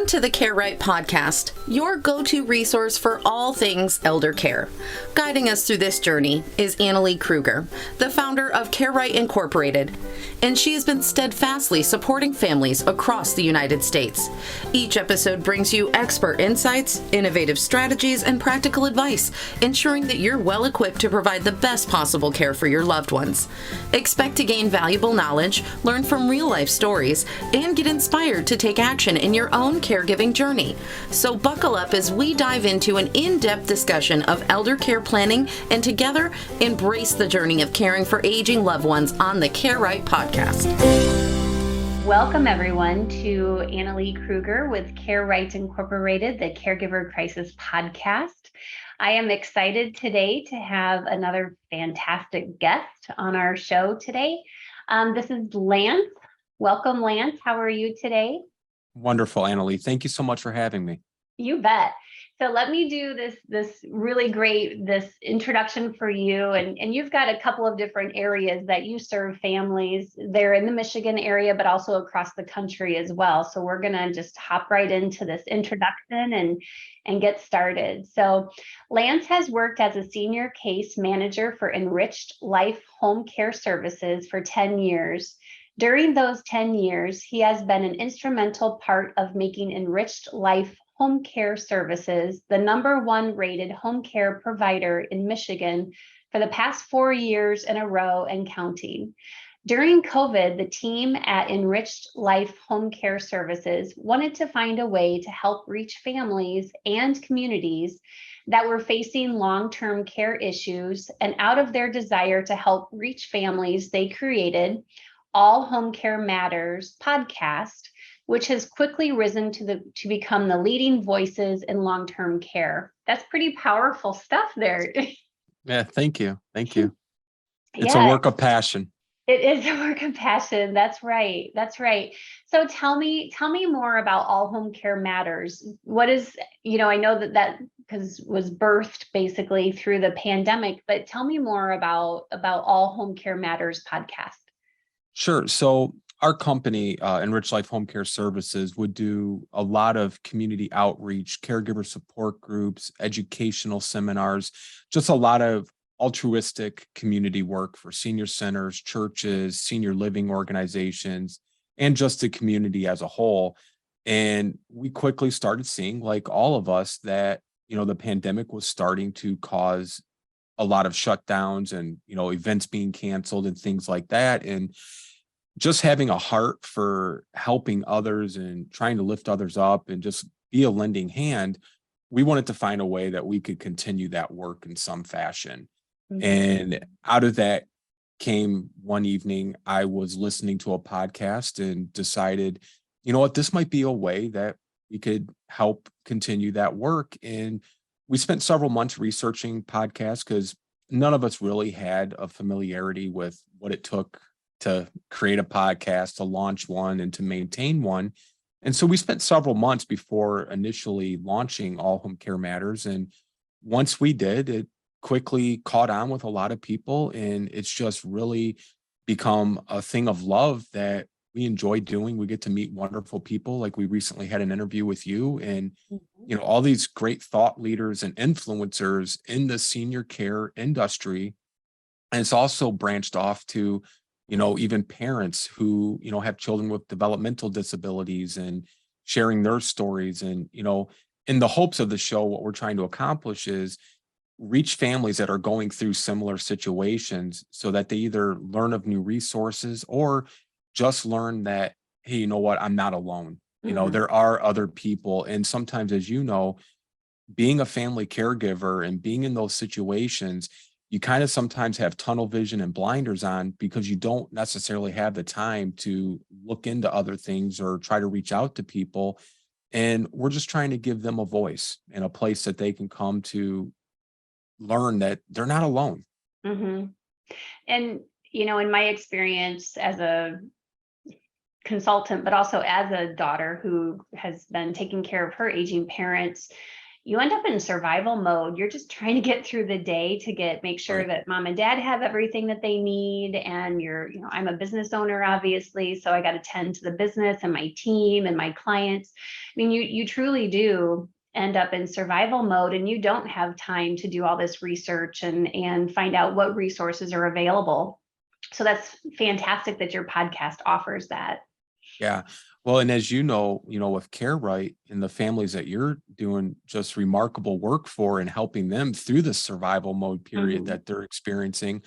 Welcome to the Care Right podcast, your go-to resource for all things elder care. Guiding us through this journey is Annalee Kruger, the founder of Care Right Incorporated, and she has been steadfastly supporting families across the United States. Each episode brings you expert insights, innovative strategies, and practical advice, ensuring that you're well equipped to provide the best possible care for your loved ones. Expect to gain valuable knowledge, learn from real-life stories, and get inspired to take action in your own caregiving journey. So buckle up as we dive into an in-depth discussion of elder care planning and together embrace the journey of caring for aging loved ones on the Care Right podcast. Welcome everyone to Annalee Kruger with Care Right Incorporated, the Caregiver Crisis podcast. I am excited today to have another fantastic guest on our show today. This is Lance. Welcome, Lance. How are you today? Wonderful, Annalee. Thank you so much for having me. You bet. So let me do this really great, this introduction for you. And you've got a couple of different areas that you serve families there in the Michigan area, but also across the country as well. So we're going to just hop right into this introduction and get started. So Lance has worked as a senior case manager for Enriched Life Home Care Services for 10 years. During those 10 years, he has been an instrumental part of making Enriched Life Home Care Services the #1 rated home care provider in Michigan for the past 4 years in a row and counting. During COVID, the team at Enriched Life Home Care Services wanted to find a way to help reach families and communities that were facing long-term care issues, and out of their desire to help reach families, they created All Home Care Matters podcast, which has quickly risen to become the leading voices in long-term care. That's pretty powerful stuff there. Yeah, thank you. Thank you. It's Yeah, a work of passion. it is a work of passion. That's right. That's right. So tell me more about All Home Care Matters. What is, I know that because was birthed basically through the pandemic, but tell me more about All Home Care Matters podcast. Sure. So our company, Enriched Life Home Care Services, would do a lot of community outreach, caregiver support groups, educational seminars, just a lot of altruistic community work for senior centers, churches, senior living organizations, and just the community as a whole. And we quickly started seeing, like all of us, that, the pandemic was starting to cause a lot of shutdowns and, events being canceled and things like that. And just having a heart for helping others and trying to lift others up and just be a lending hand, we wanted to find a way that we could continue that work in some fashion. Mm-hmm. And out of that came one evening, I was listening to a podcast and decided, this might be a way that we could help continue that work. And we spent several months researching podcasts because none of us really had a familiarity with what it took to create a podcast, to launch one, and to maintain one. And so we spent several months before initially launching All Home Care Matters. And once we did, it quickly caught on with a lot of people. And it's just really become a thing of love that we enjoy doing. We get to meet wonderful people. Like we recently had an interview with you and, all these great thought leaders and influencers in the senior care industry. And it's also branched off to even parents who, have children with developmental disabilities and sharing their stories. And, in the hopes of the show, what we're trying to accomplish is reach families that are going through similar situations so that they either learn of new resources or just learn that, hey, you know what, I'm not alone. There are other people. And sometimes, as being a family caregiver and being in those situations, you kind of sometimes have tunnel vision and blinders on because you don't necessarily have the time to look into other things or try to reach out to people. And we're just trying to give them a voice and a place that they can come to learn that they're not alone. Mm-hmm. And, in my experience as a consultant, but also as a daughter who has been taking care of her aging parents, you end up in survival mode. You're just trying to get through the day to make sure Right. that mom and dad have everything that they need. And I'm a business owner, obviously, so I got to tend to the business and my team and my clients. I mean, you truly do end up in survival mode, and you don't have time to do all this research and find out what resources are available. So that's fantastic that your podcast offers that. Yeah. Well, and as with Care Right and the families that you're doing just remarkable work for and helping them through the survival mode period Mhm. that they're experiencing.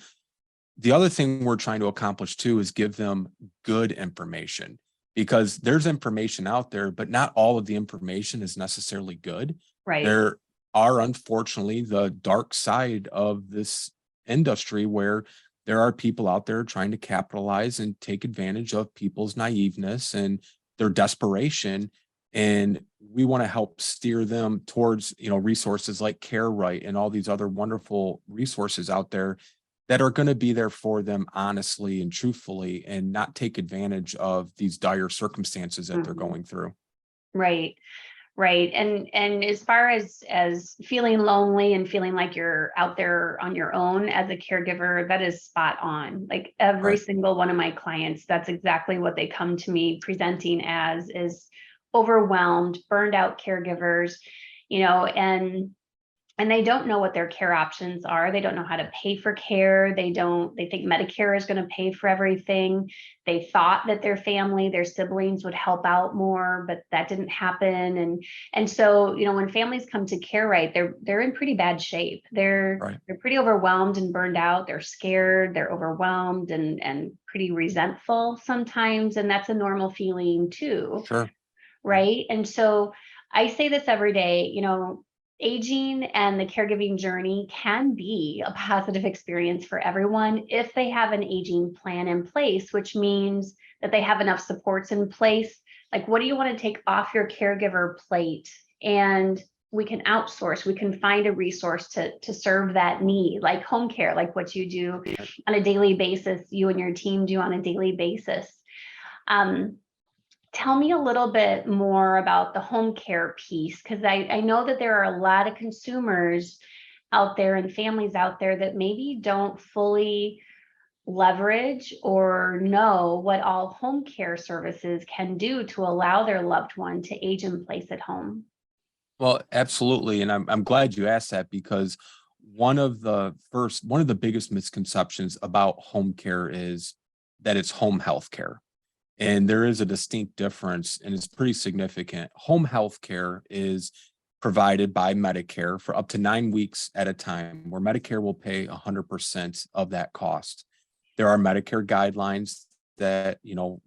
The other thing we're trying to accomplish too is give them good information, because there's information out there, but not all of the information is necessarily good. Right. There are, unfortunately, the dark side of this industry where there are people out there trying to capitalize and take advantage of people's naiveness and their desperation. And we want to help steer them towards, resources like Care Right and all these other wonderful resources out there that are going to be there for them honestly and truthfully, and not take advantage of these dire circumstances that they're Mhm. going through. Right. Right. And as far as feeling lonely and feeling like you're out there on your own as a caregiver, that is spot on. Like every Right. single one of my clients, that's exactly what they come to me presenting as, is overwhelmed, burned out caregivers, and they don't know what their care options are. They don't know how to pay for care. They think Medicare is going to pay for everything. They thought that their family, their siblings would help out more, but that didn't happen. And so, when families come to Care Right, they're in pretty bad shape. They're Right. they're pretty overwhelmed and burned out. They're scared, they're overwhelmed and pretty resentful sometimes. And that's a normal feeling too, Sure. right? And so I say this every day, aging and the caregiving journey can be a positive experience for everyone if they have an aging plan in place, which means that they have enough supports in place. Like, what do you want to take off your caregiver plate? And we can outsource, we can find a resource to serve that need, like home care, like what you do Right. on a daily basis, you and your team do on a daily basis. Um, Tell me a little bit more about the home care piece, because I know that there are a lot of consumers out there and families out there that maybe don't fully leverage or know what all home care services can do to allow their loved one to age in place at home. Well, absolutely. And I'm glad you asked that, because one of the biggest misconceptions about home care is that it's home health care. And there is a distinct difference, and it's pretty significant. Home health care is provided by Medicare for up to 9 weeks at a time, where Medicare will pay 100% of that cost. There are Medicare guidelines that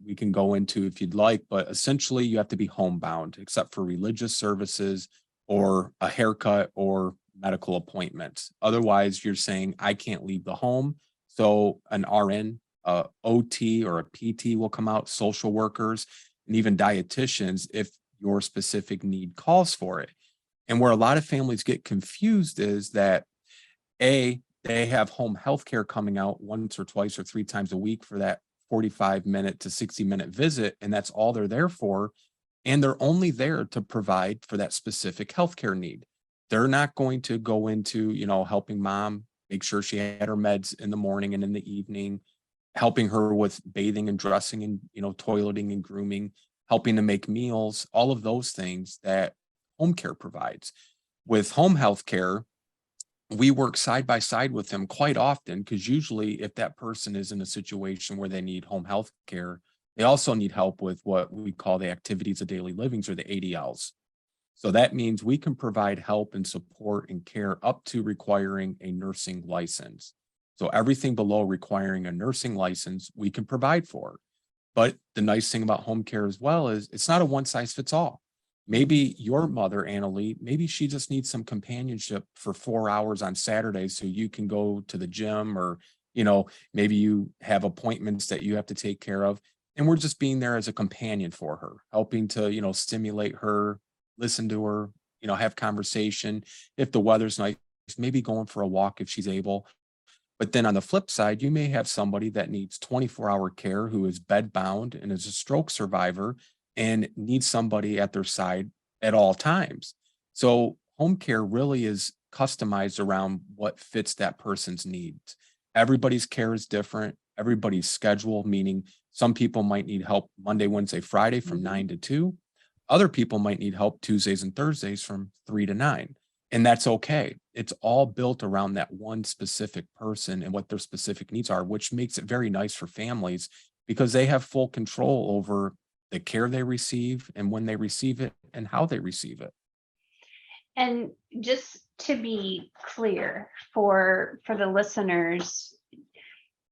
we can go into if you'd like, but essentially you have to be homebound, except for religious services or a haircut or medical appointments. Otherwise, you're saying I can't leave the home. So an RN, OT or a PT will come out, social workers, and even dietitians if your specific need calls for it. And where a lot of families get confused is that they have home health care coming out once or twice or three times a week for that 45-minute to 60-minute visit, and that's all they're there for. And they're only there to provide for that specific healthcare need. They're not going to go into, helping mom make sure she had her meds in the morning and in the evening, helping her with bathing and dressing and, toileting and grooming, helping to make meals, all of those things that home care provides. With home health care, we work side by side with them quite often, because usually if that person is in a situation where they need home health care, they also need help with what we call the activities of daily livings, or the ADLs. So that means we can provide help and support and care up to requiring a nursing license. So everything below requiring a nursing license, we can provide for. But the nice thing about home care as well is it's not a one size fits all. Maybe your mother, Annalie, maybe she just needs some companionship for 4 hours on Saturdays so you can go to the gym, or, maybe you have appointments that you have to take care of. And we're just being there as a companion for her, helping to, stimulate her, listen to her, have conversation. If the weather's nice, maybe going for a walk if she's able. But then on the flip side, you may have somebody that needs 24-hour care, who is bedbound and is a stroke survivor and needs somebody at their side at all times. So home care really is customized around what fits that person's needs. Everybody's care is different. Everybody's schedule, meaning some people might need help Monday, Wednesday, Friday from 9 to 2. Other people might need help Tuesdays and Thursdays from 3 to 9. And that's okay. It's all built around that one specific person and what their specific needs are, which makes it very nice for families because they have full control over the care they receive and when they receive it and how they receive it. And just to be clear for the listeners,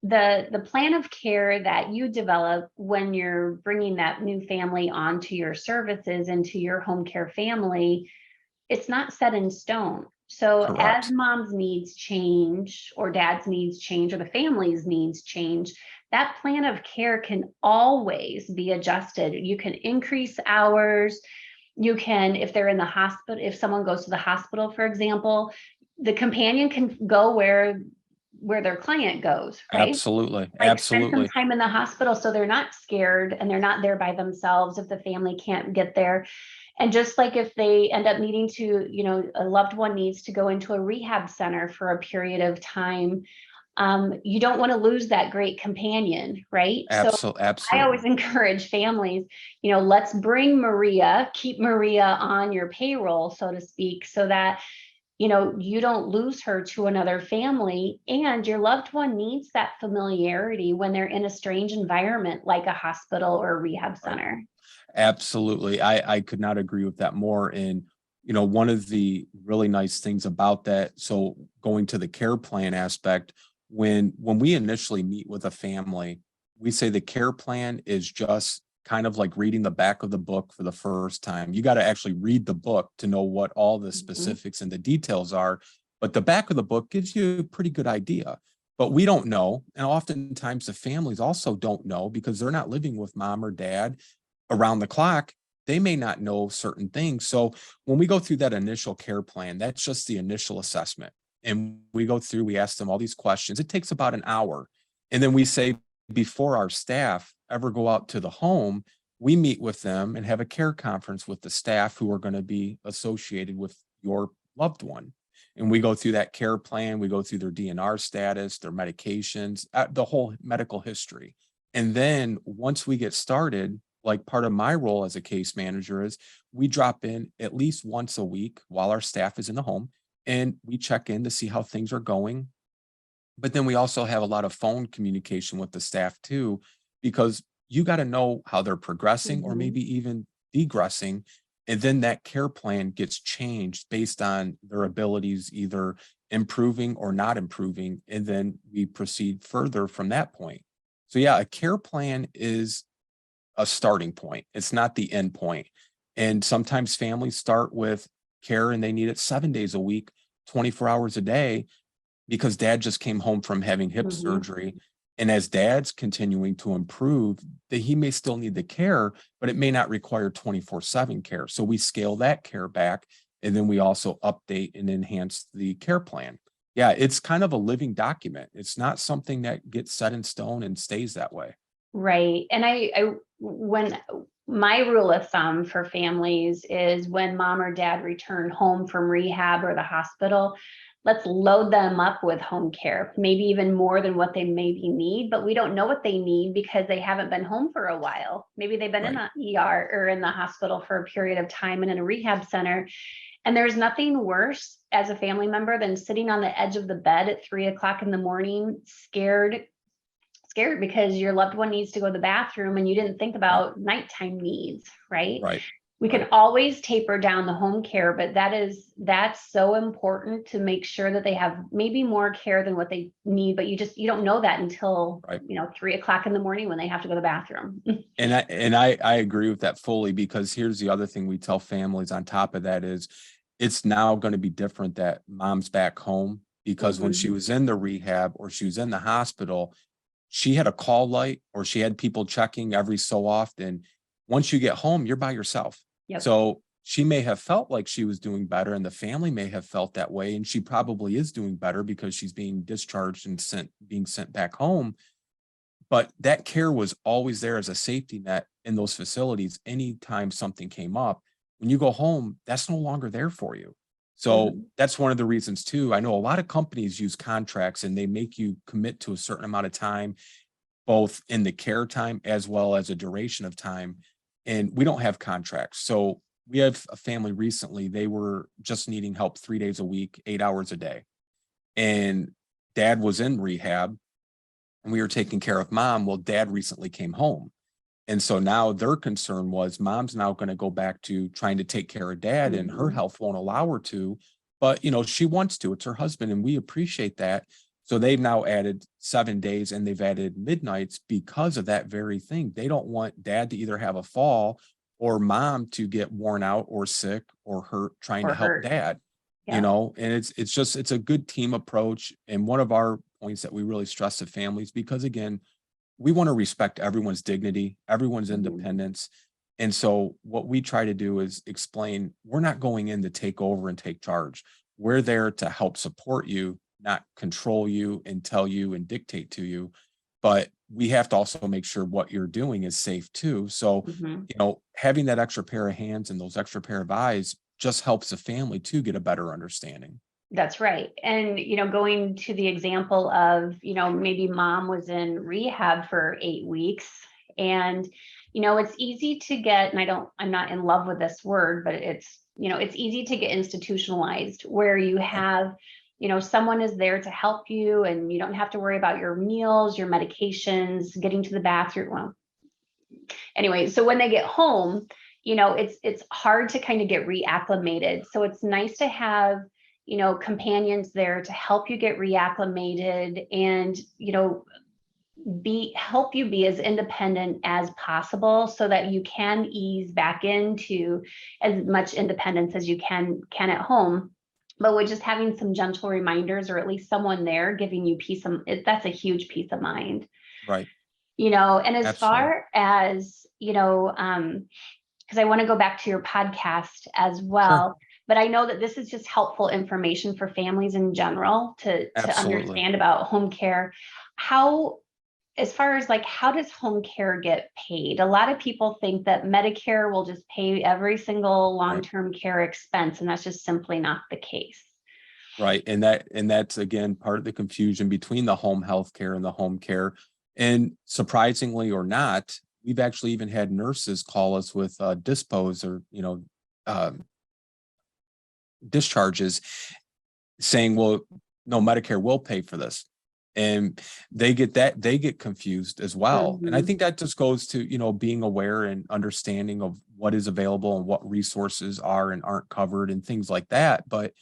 the plan of care that you develop when you're bringing that new family onto your services, into your home care family, it's not set in stone. So Correct. as mom's needs change or dad's needs change or the family's needs change, that plan of care can always be adjusted. You can increase hours. You can, if they're in the hospital, if someone goes to the hospital, for example, the companion can go where their client goes, right? Absolutely. Like Absolutely. spend some time in the hospital so they're not scared and they're not there by themselves if the family can't get there. And just like if they end up needing to, a loved one needs to go into a rehab center for a period of time, you don't want to lose that great companion, right? So I always Absolutely. encourage families, let's bring Maria, keep Maria on your payroll, so to speak, so that you don't lose her to another family, and your loved one needs that familiarity when they're in a strange environment like a hospital or a rehab center. Absolutely. I could not agree with that more. And, one of the really nice things about that, so going to the care plan aspect, when we initially meet with a family, we say the care plan is just kind of like reading the back of the book for the first time. You got to actually read the book to know what all the specifics and the details are. But the back of the book gives you a pretty good idea. But we don't know. And oftentimes the families also don't know because they're not living with mom or dad around the clock. They may not know certain things. So when we go through that initial care plan, that's just the initial assessment. And we go through, we ask them all these questions. It takes about an hour. And then we say, before our staff ever go out to the home, we meet with them and have a care conference with the staff who are going to be associated with your loved one. And we go through that care plan. We go through their DNR status, their medications, the whole medical history. And then once we get started, like part of my role as a case manager is we drop in at least once a week while our staff is in the home and we check in to see how things are going. But then we also have a lot of phone communication with the staff too, because you got to know how they're progressing or maybe even degressing. And then that care plan gets changed based on their abilities, either improving or not improving. And then we proceed further from that point. So yeah, a care plan is a starting point. It's not the end point. And sometimes families start with care and they need it 7 days a week, 24 hours a day, because dad just came home from having hip surgery. And as dad's continuing to improve, that he may still need the care, but it may not require 24/7 care. So we scale that care back. And then we also update and enhance the care plan. Yeah, it's kind of a living document. It's not something that gets set in stone and stays that way. Right. And when my rule of thumb for families is when mom or dad return home from rehab or the hospital, let's load them up with home care, maybe even more than what they maybe need, but we don't know what they need because they haven't been home for a while. Maybe they've been in the ER or in the hospital for a period of time and in a rehab center. And there's nothing worse as a family member than sitting on the edge of the bed at 3 o'clock in the morning, scared because your loved one needs to go to the bathroom and you didn't think about nighttime needs, right? Right. We can always taper down the home care, but that's so important to make sure that they have maybe more care than what they need, but you don't know that until 3 o'clock in the morning when they have to go to the bathroom. And I agree with that fully, because here's the other thing we tell families on top of that is it's now going to be different that mom's back home, because when she was in the rehab or she was in the hospital, she had a call light or she had people checking every so often. Once you get home, you're by yourself. Yep. So she may have felt like she was doing better and the family may have felt that way. And she probably is doing better because she's being discharged and being sent back home. But that care was always there as a safety net in those facilities. Anytime something came up, when you go home, that's no longer there for you. So Mhm. that's one of the reasons too. I know a lot of companies use contracts and they make you commit to a certain amount of time, both in the care time as well as a duration of time. And we don't have contracts. So we have a family recently, they were just needing help 3 days a week, 8 hours a day. And dad was in rehab and we were taking care of mom. Well, dad recently came home. And so now their concern was mom's now going to go back to trying to take care of dad and her Mhm. health won't allow her to. But, she wants to. It's her husband and we appreciate that. So they've now added 7 days and they've added midnights because of that very thing. They don't want dad to either have a fall or mom to get worn out or sick or hurt trying to Or help hurt. dad, Yeah. and it's a good team approach. And one of our points that we really stress to families, because again, we want to respect everyone's dignity, everyone's Mhm. independence. And so what we try to do is explain, we're not going in to take over and take charge. We're there to help support you, not control you and tell you and dictate to you. But we have to also make sure what you're doing is safe too. So, Mhm. having that extra pair of hands and those extra pair of eyes just helps the family to get a better understanding. That's right. And, going to the example of, maybe mom was in rehab for 8 weeks. And, it's easy to get, and I'm not in love with this word, but it's easy to get institutionalized where you Right. have, someone is there to help you and you don't have to worry about your meals, your medications, getting to the bathroom. Well, anyway, so when they get home, it's hard to kind of get reacclimated. So it's nice to have, companions there to help you get reacclimated and, help you be as independent as possible so that you can ease back into as much independence as you can at home. But with just having some gentle reminders or at least someone there giving you that's a huge peace of mind. Right. And as Absolutely. far as, because I want to go back to your podcast as Sure. well, but I know that this is just helpful information for families in general to Absolutely. understand about home care. How, as far as like, how does home care get paid? A lot of people think that Medicare will just pay every single Right. long-term care expense, and that's just simply not the case. Right. And that's again part of the confusion between the home health care and the home care. And surprisingly or not, we've actually even had nurses call us with dispos or um, discharges saying, well, no, Medicare will pay for this. And they get confused as well. And I Mhm. think that just goes to, being aware and understanding of what is available and what resources are and aren't covered and things like that. But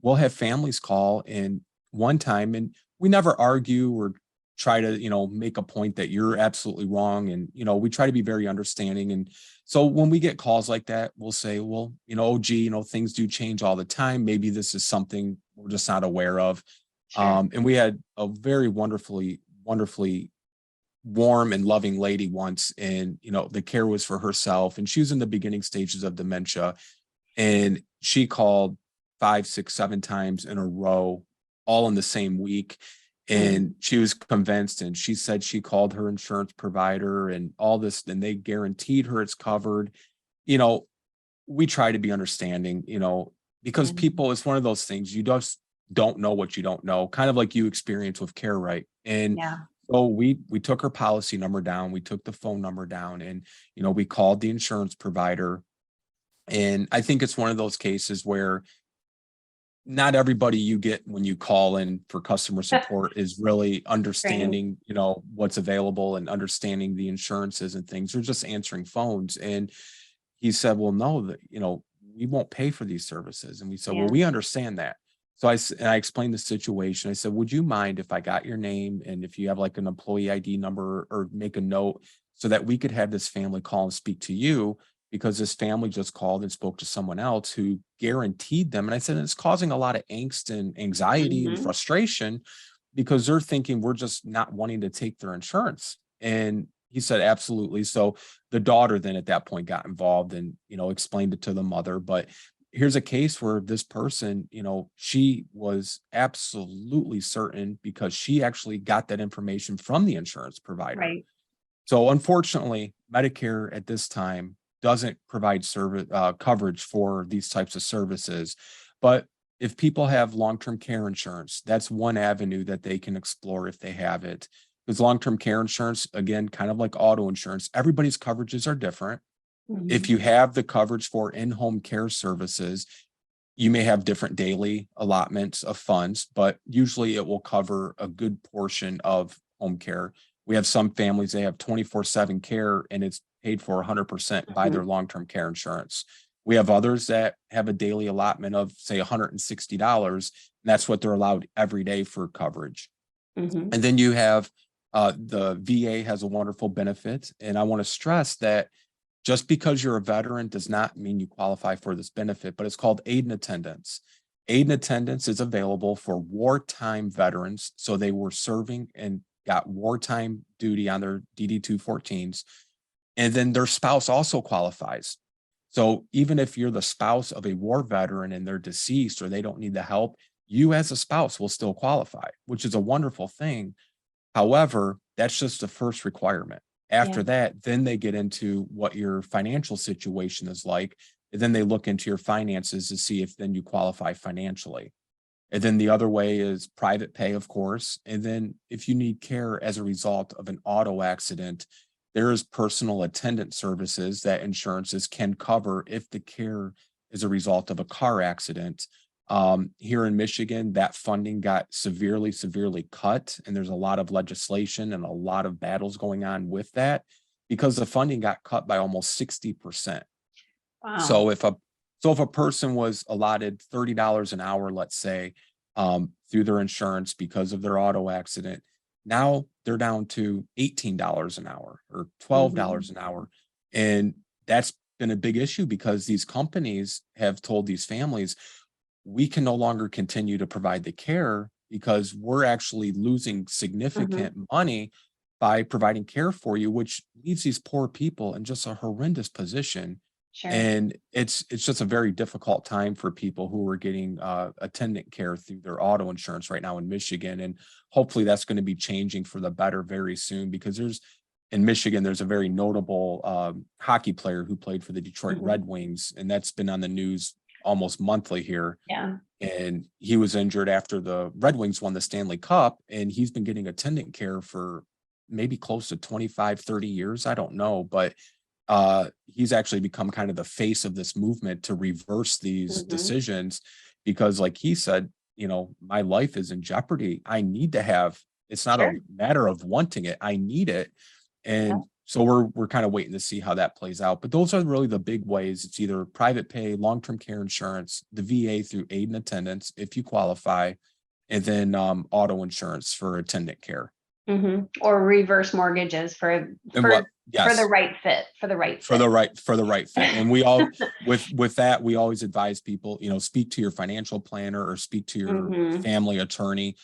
we'll have families call and one time, and we never argue or try to, make a point that you're absolutely wrong. And, we try to be very understanding. And so when we get calls like that, we'll say, well, oh, gee, things do change all the time. Maybe this is something we're just not aware of. Sure. And we had a very wonderfully warm and loving lady once. And, the care was for herself. And she was in the beginning stages of dementia. And she called 5, 6, 7 times in a row, all in the same week. And Mhm. she was convinced, and she said she called her insurance provider and all this, and they guaranteed her it's covered. You know, we try to be understanding, because Yeah. people, it's one of those things you just don't know what you don't know, kind of like you experience with care, right? And Yeah. so we took her policy number down, we took the phone number down, and we called the insurance provider. And I think it's one of those cases where not everybody you get when you call in for customer support is really Right. understanding, what's available and understanding the insurances and things. They're just answering phones. And he said, well, no, that, we won't pay for these services. And we said, well, Yeah. we understand that. So I explained the situation. I said, would you mind if I got your name and if you have like an employee ID number or make a note so that we could have this family call and speak to you? Because this family just called and spoke to someone else who guaranteed them. And I said, it's causing a lot of angst and anxiety and Mhm. frustration because they're thinking we're just not wanting to take their insurance. And he said, absolutely. So the daughter then at that point got involved and, explained it to the mother. But here's a case where this person, she was absolutely certain because she actually got that information from the insurance provider. Right. So unfortunately, Medicare at this time doesn't provide service coverage for these types of services. But if people have long-term care insurance, that's one avenue that they can explore if they have it. Because long-term care insurance, again, kind of like auto insurance, everybody's coverages are different. If you have the coverage for in-home care services, you may have different daily allotments of funds, but usually it will cover a good portion of home care. We have some families, they have 24/7 care and it's paid for 100% by their long-term care insurance. We have others that have a daily allotment of, say, $160, and that's what they're allowed every day for coverage. And then you have the VA has a wonderful benefit. And I want to stress that just because you're a veteran does not mean you qualify for this benefit, but it's called aid and attendance. Aid and attendance is available for wartime veterans. So they were serving and got wartime duty on their DD-214s. And then their spouse also qualifies. So even if you're the spouse of a war veteran and they're deceased or they don't need the help, you as a spouse will still qualify, which is a wonderful thing. However, that's just the first requirement. After that, then they get into what your financial situation is like. And then they look into your finances to see if then you qualify financially. And then the other way is private pay, of course. And then if you need care as a result of an auto accident, there is personal attendant services that insurances can cover if the care is a result of a car accident. Here in Michigan, that funding got severely cut, and there's a lot of legislation and a lot of battles going on with that because the funding got cut by almost 60%. Wow. So if a person was allotted $30 an hour, let's say, through their insurance because of their auto accident, now they're down to $18 an hour or $12 an hour. And that's been a big issue because these companies have told these families, we can no longer continue to provide the care because we're actually losing significant money by providing care for you, which leaves these poor people in just a horrendous position. Sure. And it's just a very difficult time for people who are getting attendant care through their auto insurance right now in Michigan. And hopefully that's going to be changing for the better very soon, because in Michigan, there's a very notable hockey player who played for the Detroit Red Wings, and that's been on the news almost monthly here. Yeah. And he was injured after the Red Wings won the Stanley Cup, and he's been getting attendant care for maybe close to 25, 30 years. I don't know, but he's actually become kind of the face of this movement to reverse these decisions, because like he said, my life is in jeopardy. I need to have, it's not a matter of wanting it. I need it. And so we're kind of waiting to see how that plays out. But those are really the big ways. It's either private pay, long-term care insurance, the VA through aid and attendance, if you qualify, and then auto insurance for attendant care. Or reverse mortgages for the right fit, for the right fit. And we all, with that, we always advise people, speak to your financial planner or speak to your family attorney,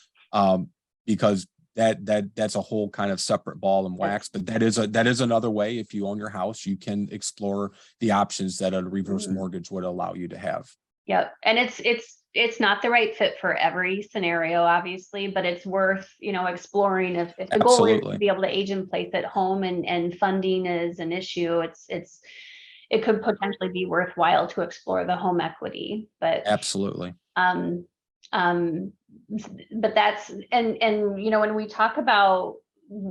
because that's a whole kind of separate ball and wax. But that is another way. If you own your house, you can explore the options that a reverse mortgage would allow you to have. Yep. And it's not the right fit for every scenario, obviously, but it's worth, exploring if the goal is to be able to age in place at home and funding is an issue. It could potentially be worthwhile to explore the home equity, but absolutely. But that's, and when we talk about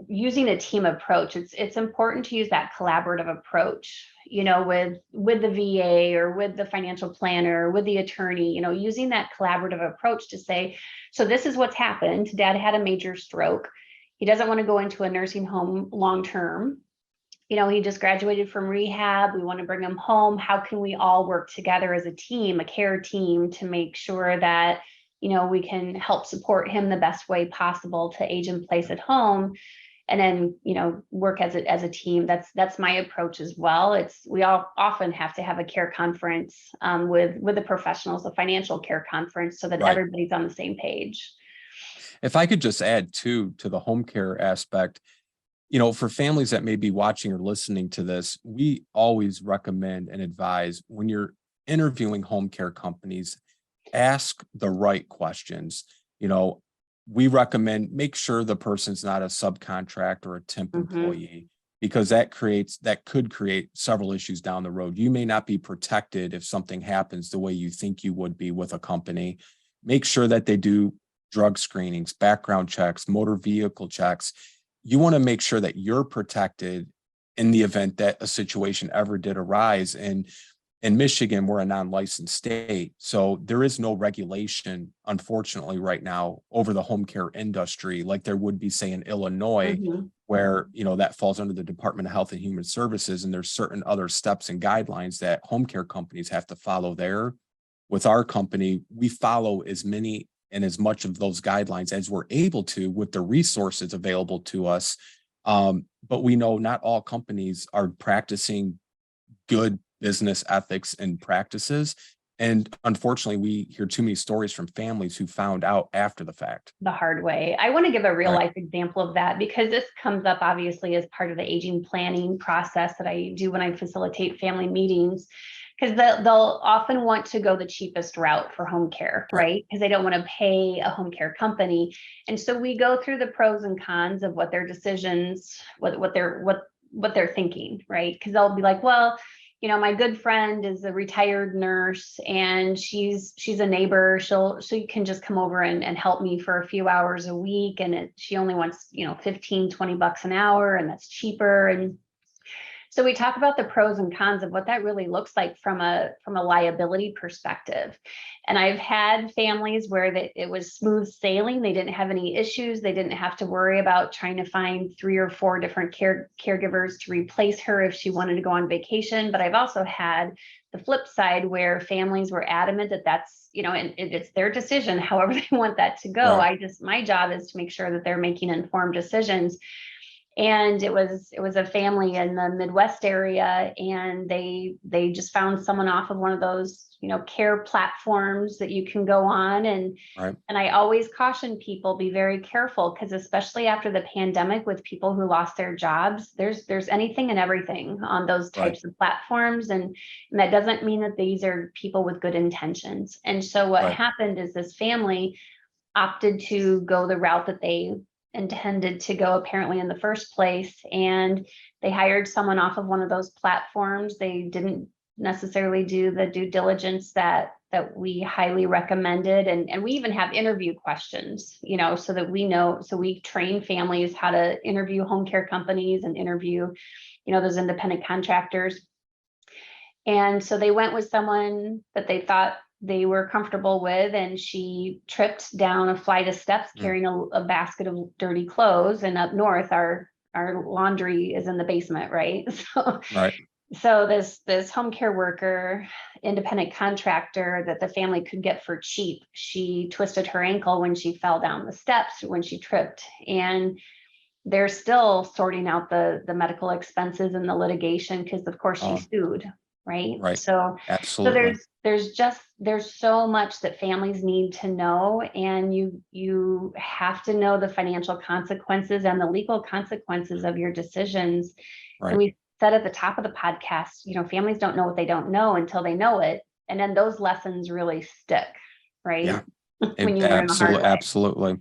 using a team approach, it's important to use that collaborative approach, with the VA or with the financial planner, with the attorney, using that collaborative approach to say, so this is what's happened. Dad had a major stroke. He doesn't want to go into a nursing home long-term. He just graduated from rehab. We want to bring him home. How can we all work together as a team, a care team, to make sure that we can help support him the best way possible to age in place at home, and then, work as a team. That's my approach as well. We all often have to have a care conference with the professionals, a financial care conference, so that everybody's on the same page. If I could just add to the home care aspect, for families that may be watching or listening to this, we always recommend and advise, when you're interviewing home care companies, ask the right questions. We recommend make sure the person's not a subcontract or a temp employee, because that could create several issues down the road. You may not be protected if something happens the way you think you would be with a company. Make sure that they do drug screenings, background checks, motor vehicle checks. You want to make sure that you're protected in the event that a situation ever did arise. And in Michigan, we're a non-licensed state, so there is no regulation, unfortunately, right now over the home care industry like there would be, say, in Illinois, where that falls under the Department of Health and Human Services, and there's certain other steps and guidelines that home care companies have to follow there. With our company, we follow as many and as much of those guidelines as we're able to with the resources available to us. But we know not all companies are practicing good business ethics and practices. And unfortunately, we hear too many stories from families who found out after the fact. The hard way. I want to give a real life example of that, because this comes up obviously as part of the aging planning process that I do when I facilitate family meetings, because they'll often want to go the cheapest route for home care, right? Because they don't want to pay a home care company. And so we go through the pros and cons of what their decisions, what they're thinking, right? Because they'll be like, well, my good friend is a retired nurse and she's a neighbor. She can just come over and help me for a few hours a week. And she only wants, 15, 20 bucks an hour, and that's cheaper. And so we talk about the pros and cons of what that really looks like from a liability perspective. And I've had families where it was smooth sailing. They didn't have any issues. They didn't have to worry about trying to find 3 or 4 different caregivers to replace her if she wanted to go on vacation. But I've also had the flip side where families were adamant that that's, and it's their decision, however they want that to go. My job is to make sure that they're making informed decisions. And it was a family in the Midwest area, and they just found someone off of one of those, care platforms that you can go on. And I always caution people, be very careful, because especially after the pandemic with people who lost their jobs, there's anything and everything on those types of platforms. And that doesn't mean that these are people with good intentions. And so what happened is this family opted to go the route that they intended to go apparently in the first place, and they hired someone off of one of those platforms. They didn't necessarily do the due diligence that we highly recommended, and we even have interview questions, so that we know. So we train families how to interview home care companies and interview those independent contractors. And so they went with someone that they thought they were comfortable with, and she tripped down a flight of steps carrying a basket of dirty clothes. And up north, our laundry is in the basement, right? So this home care worker, independent contractor that the family could get for cheap, she twisted her ankle when she fell down the steps when she tripped. And they're still sorting out the medical expenses and the litigation, because of course she sued. Right. So absolutely. So there's so much that families need to know, and you have to know the financial consequences and the legal consequences of your decisions. And we said at the top of the podcast, families don't know what they don't know until they know it. And then those lessons really stick, right? Yeah. When you learn the hard way. Absolutely.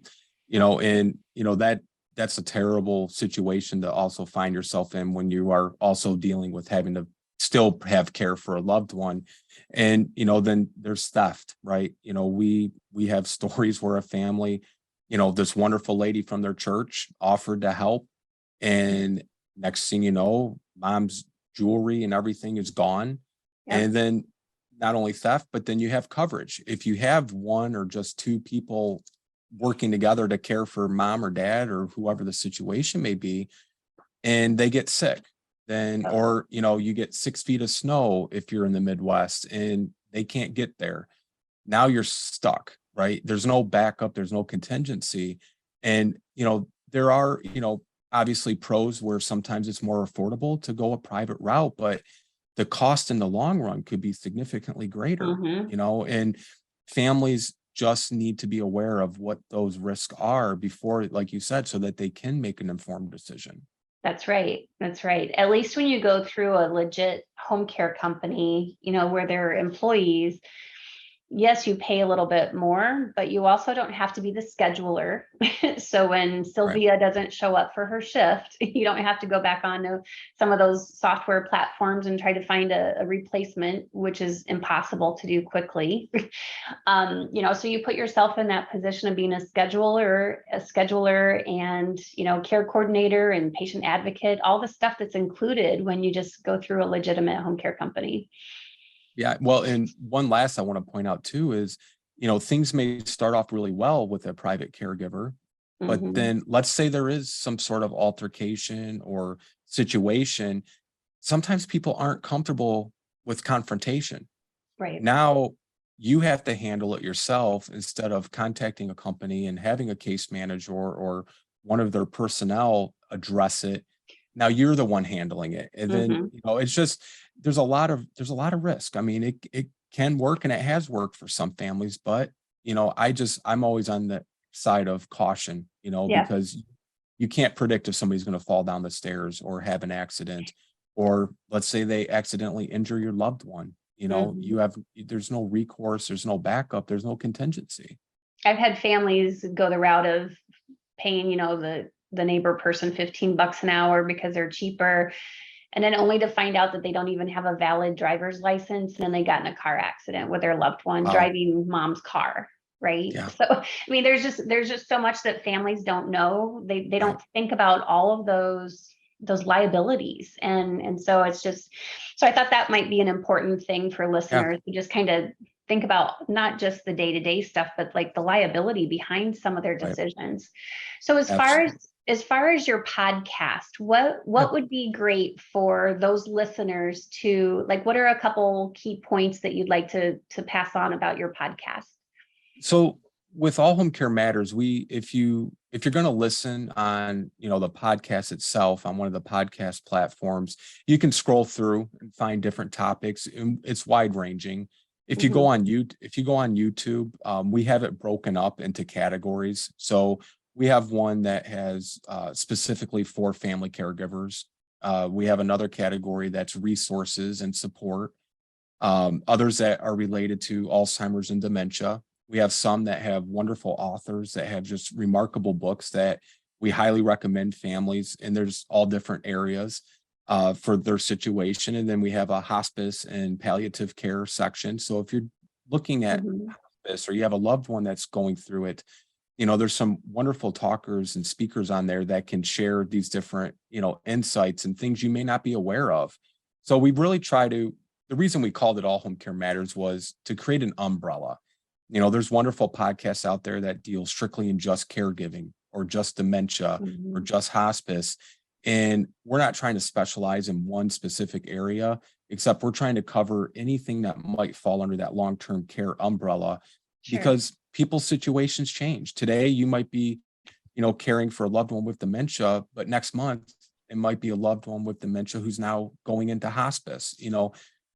That's a terrible situation to also find yourself in when you are also dealing with having to still have care for a loved one. And, then there's theft, right? We have stories where a family, this wonderful lady from their church offered to help. And next thing you know, mom's jewelry and everything is gone. And then not only theft, but then you have coverage. If you have 1 or just 2 people working together to care for mom or dad or whoever the situation may be, and they get sick, then, or, you get 6 feet of snow if you're in the Midwest and they can't get there. Now you're stuck, right? There's no backup. There's no contingency. And, there are, obviously pros where sometimes it's more affordable to go a private route, but the cost in the long run could be significantly greater, and families just need to be aware of what those risks are before, like you said, so that they can make an informed decision. That's right. At least when you go through a legit home care company, where they're employees, yes, you pay a little bit more, but you also don't have to be the scheduler. So when Sylvia doesn't show up for her shift, you don't have to go back on to some of those software platforms and try to find a replacement, which is impossible to do quickly. So you put yourself in that position of being a scheduler and, care coordinator and patient advocate, all the stuff that's included when you just go through a legitimate home care company. Yeah. Well, and one last I want to point out too is, things may start off really well with a private caregiver, but Mhm. then let's say there is some sort of altercation or situation. Sometimes people aren't comfortable with confrontation. Right. Now you have to handle it yourself instead of contacting a company and having a case manager or one of their personnel address it. Now you're the one handling it. And then, Mhm. it's just there's a lot of risk. I mean, it can work and it has worked for some families, but I'm always on the side of caution, Yeah. because you can't predict if somebody's going to fall down the stairs or have an accident, or let's say they accidentally injure your loved one. Mhm. There's no recourse, there's no backup, there's no contingency. I've had families go the route of paying, the neighbor person $15 an hour because they're cheaper. And then only to find out that they don't even have a valid driver's license. And then they got in a car accident with their loved one Wow. driving mom's car. Right. Yeah. So, I mean, there's just so much that families don't know. They Right. don't think about all of those liabilities. And so so I thought that might be an important thing for Yeah. listeners to just kind of think about not just the day-to-day stuff, but like the liability behind some of their Right. decisions. So Absolutely. as far as your podcast, what Yeah. would be great for those listeners to like, what are a couple key points that you'd like to pass on about your podcast? So with All Home Care Matters, if you're going to listen on, the podcast itself on one of the podcast platforms, you can scroll through and find different topics, and it's wide ranging. If you go Mhm. on YouTube, we have it broken up into categories. So we have one that has specifically for family caregivers. We have another category that's resources and support. Others that are related to Alzheimer's and dementia. We have some that have wonderful authors that have just remarkable books that we highly recommend families, and there's all different areas for their situation. And then we have a hospice and palliative care section. So if you're looking at Mhm. hospice or you have a loved one that's going through it, there's some wonderful talkers and speakers on there that can share these different, insights and things you may not be aware of. So we really try to, the reason we called it All Home Care Matters was to create an umbrella. There's wonderful podcasts out there that deal strictly in just caregiving or just dementia or Mhm. just hospice. And we're not trying to specialize in one specific area, except we're trying to cover anything that might fall under that long-term care umbrella, Sure. because people's situations change. Today, you might be, caring for a loved one with dementia, but next month it might be a loved one with dementia who's now going into hospice,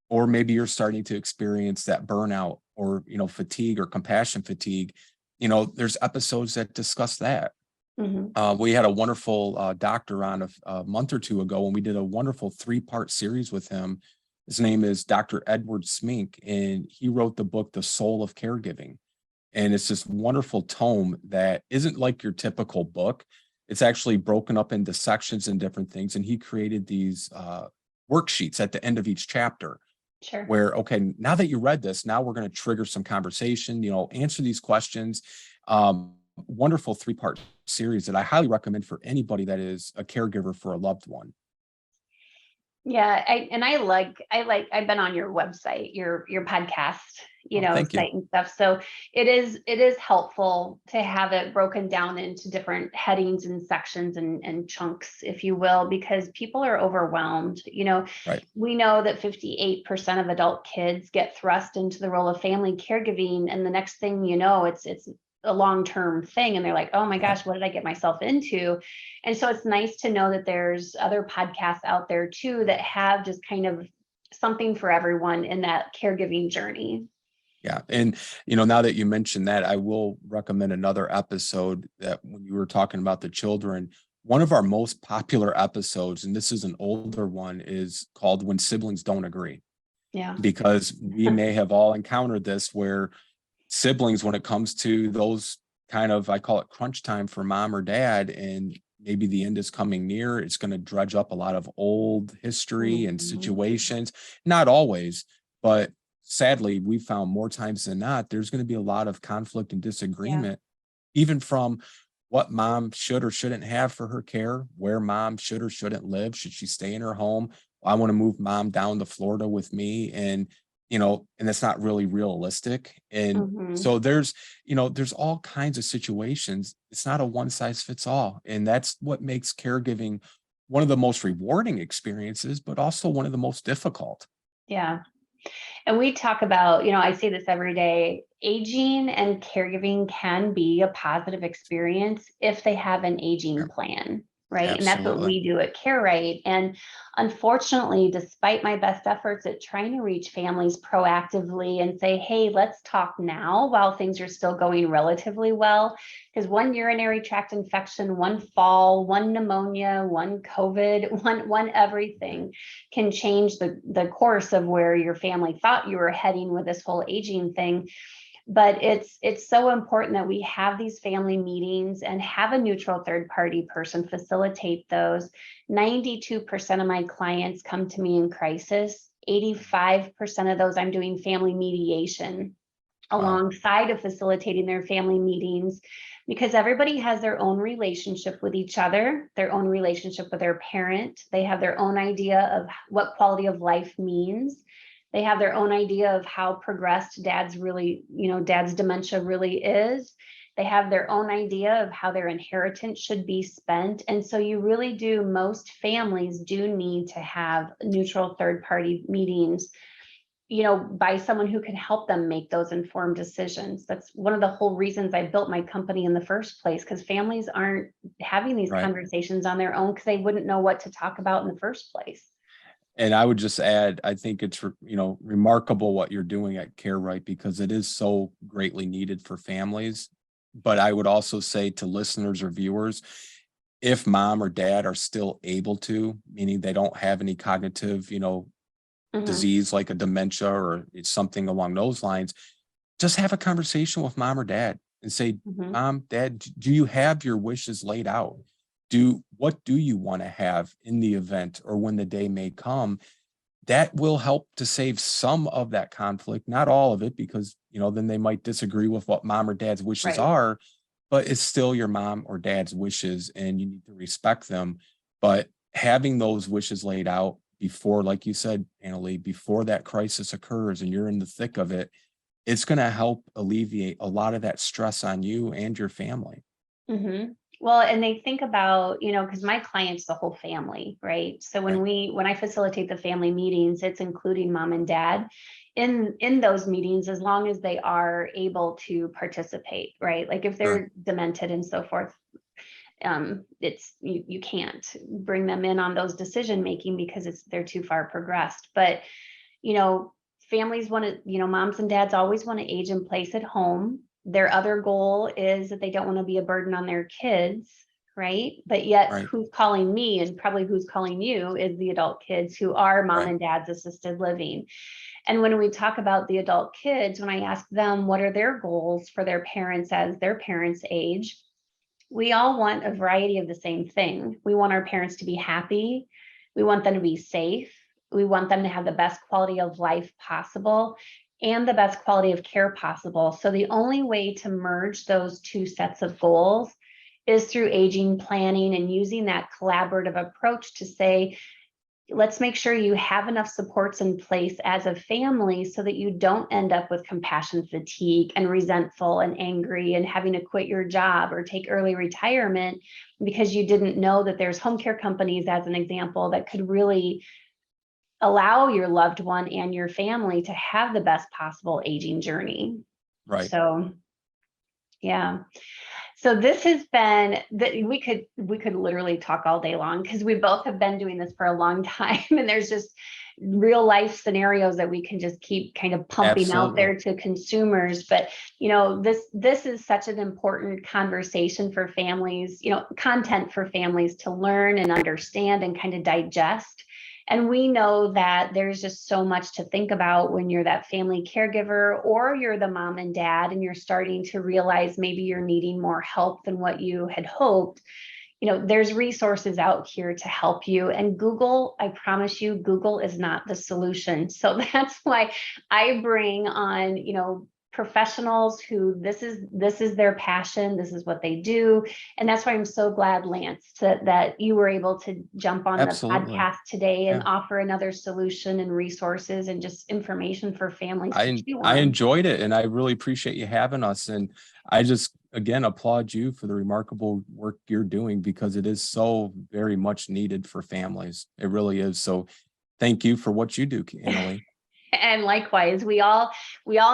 or maybe you're starting to experience that burnout or, fatigue or compassion fatigue. There's episodes that discuss that. Mhm. We had a wonderful doctor on a month or two ago, and we did a wonderful 3-part series with him. His name is Dr. Edward Smink, and he wrote the book, The Soul of Caregiving. And it's this wonderful tome that isn't like your typical book. It's actually broken up into sections and different things. And he created these worksheets at the end of each chapter Sure. where, okay, now that you read this, now we're going to trigger some conversation, answer these questions. Wonderful 3-part series that I highly recommend for anybody that is a caregiver for a loved one. Yeah, I've been on your website, your podcast, Oh, thank you. site and stuff. So it is helpful to have it broken down into different headings and sections and chunks, if you will, because people are overwhelmed. Right. We know that 58% of adult kids get thrust into the role of family caregiving, and the next thing you know, it's a long-term thing, and they're like, oh my Right. gosh, what did I get myself into? And so it's nice to know that there's other podcasts out there too that have just kind of something for everyone in that caregiving journey. Yeah. And, now that you mentioned that, I will recommend another episode that when you were talking about the children, one of our most popular episodes, and this is an older one, is called When Siblings Don't Agree. Yeah. Because we may have all encountered this where, siblings when it comes to those kind of, I call it crunch time for mom or dad, and maybe the end is coming near. It's going to dredge up a lot of old history and Mhm. situations. Not always, but sadly, we found more times than not, there's going to be a lot of conflict and Yeah. disagreement, even from what mom should or shouldn't have for her care, where mom should or shouldn't live. Should she stay in her home? I want to move mom down to Florida with me. And, and that's not really realistic. And Mhm. so there's all kinds of situations. It's not a one size fits all. And that's what makes caregiving one of the most rewarding experiences, but also one of the most difficult. Yeah. And we talk about, I say this every day, aging and caregiving can be a positive experience if they have an Yeah, aging plan, right? And that's what absolutely. we do at Care Right. And unfortunately, despite my best efforts at trying to reach families proactively and say, hey, let's talk now while things are still going relatively well, because one urinary tract infection, one fall, one pneumonia, one COVID, one everything can change the course of where your family thought you were heading with this whole aging thing. But it's so important that we have these family meetings and have a neutral third party person facilitate those. 92% of my clients come to me in crisis. 85% of those I'm doing family mediation Wow. alongside of facilitating their family meetings, because everybody has their own relationship with each other, their own relationship with their parent. They have their own idea of what quality of life means. They have their own idea of how progressed dad's dementia really is. They have their own idea of how their inheritance should be spent. And so most families do need to have neutral third party meetings, by someone who can help them make those informed decisions. That's one of the whole reasons I built my company in the first place, because families aren't having these Right. conversations on their own because they wouldn't know what to talk about in the first place. And I would just add, I think it's, remarkable what you're doing at Care Right, because it is so greatly needed for families. But I would also say to listeners or viewers, if mom or dad are still able to, meaning they don't have any cognitive, Mhm. disease like a dementia or it's something along those lines, just have a conversation with mom or dad and say, Mhm. mom, dad, do you have your wishes laid out? What do you want to have in the event or when the day may come? That will help to save some of that conflict, not all of it, because then they might disagree with what mom or dad's wishes Right. are, but it's still your mom or dad's wishes and you need to respect them. But having those wishes laid out before, like you said, Annalie, before that crisis occurs and you're in the thick of it, it's going to help alleviate a lot of that stress on you and your family. Mhm. Well, and they think about, because my client's the whole family, right? So Right. when I facilitate the family meetings, it's including mom and dad in those meetings, as long as they are able to participate, right? Like if Sure. they're demented and so forth, it's you can't bring them in on those decision making because they're too far progressed. But you know families want to, moms and dads always want to age in place at home. Their other goal is that they don't want to be a burden on their kids, right? But yet Right. who's calling me and probably who's calling you is the adult kids who are mom Right. and dad's assisted living. And when we talk about the adult kids, when I ask them what are their goals for their parents as their parents age, we all want a variety of the same thing. We want our parents to be happy. We want them to be safe. We want them to have the best quality of life possible and the best quality of care possible. So the only way to merge those two sets of goals is through aging planning and using that collaborative approach to say, let's make sure you have enough supports in place as a family so that you don't end up with compassion fatigue and resentful and angry and having to quit your job or take early retirement because you didn't know that there's home care companies, as an example, that could really allow your loved one and your family to have the best possible aging journey. Right. So, yeah. So this has been that we could literally talk all day long because we both have been doing this for a long time, and there's just real life scenarios that we can just keep kind of pumping out Absolutely. there to consumers. But this is such an important conversation for families, content for families to learn and understand and kind of digest. And we know that there's just so much to think about when you're that family caregiver, or you're the mom and dad and you're starting to realize maybe you're needing more help than what you had hoped. There's resources out here to help you. And Google, I promise you, Google is not the solution. So that's why I bring on, professionals who this is their passion, this is what they do. And that's why I'm so glad, Lance, that you were able to jump on Absolutely. the podcast today and Yeah. offer another solution and resources and just information for families. I enjoyed it, and I really appreciate you having us. And I just, again, applaud you for the remarkable work you're doing, because it is so very much needed for families. It really is. So thank you for what you do, Annalie. And likewise, we all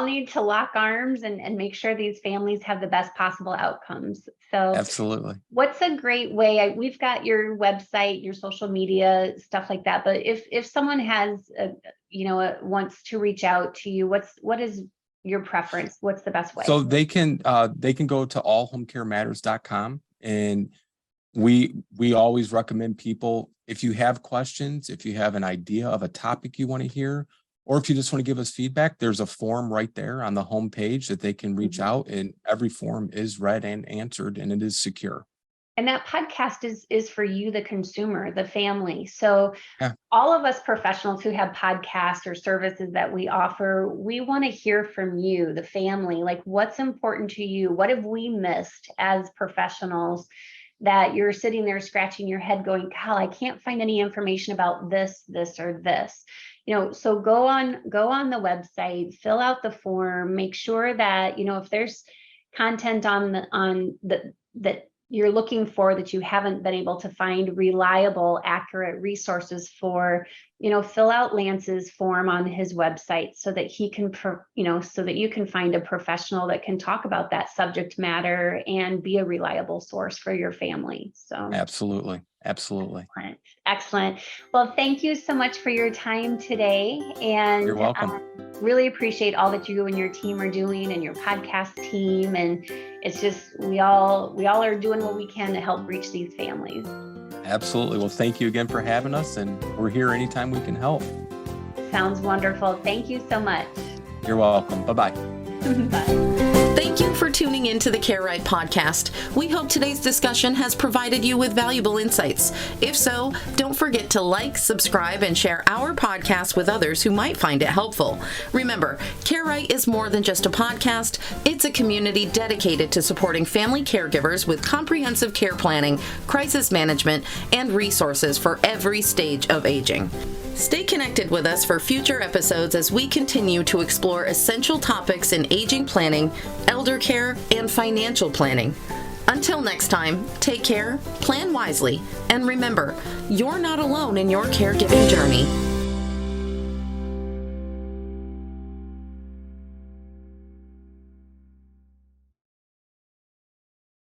need to lock arms and make sure these families have the best possible outcomes. So Absolutely. what's a great way? We've got your website, your social media, stuff like that. But if someone has, wants to reach out to you, what is your preference? What's the best way? So they can go to allhomecarematters.com, and we always recommend people, if you have questions, if you have an idea of a topic you want to hear, or if you just want to give us feedback, there's a form right there on the homepage that they can reach out, and every form is read and answered, and it is secure. And that podcast is for you, the consumer, the family. So Yeah. All of us professionals who have podcasts or services that we offer, we want to hear from you, the family, like what's important to you? What have we missed as professionals that you're sitting there scratching your head going, "Cal, I can't find any information about this, or this." So go on the website, fill out the form, make sure that, if there's content that you're looking for that you haven't been able to find reliable, accurate resources for, fill out Lance's form on his website so that he can, so that you can find a professional that can talk about that subject matter and be a reliable source for your family. So Absolutely. Excellent. Well, thank you so much for your time today. And You're welcome. Really appreciate all that you and your team are doing, and your podcast team. And it's just, we all are doing what we can to help reach these families. Absolutely. Well, thank you again for having us, and we're here anytime we can help. Sounds wonderful. Thank you so much. You're welcome. Bye-bye. Bye. Thank you for tuning in to the Care Right podcast. We hope today's discussion has provided you with valuable insights. If so, don't forget to like, subscribe, and share our podcast with others who might find it helpful. Remember, Care Right is more than just a podcast. It's a community dedicated to supporting family caregivers with comprehensive care planning, crisis management, and resources for every stage of aging. Stay connected with us for future episodes as we continue to explore essential topics in aging planning, elder care, and financial planning. Until next time, take care, plan wisely, and remember, you're not alone in your caregiving journey.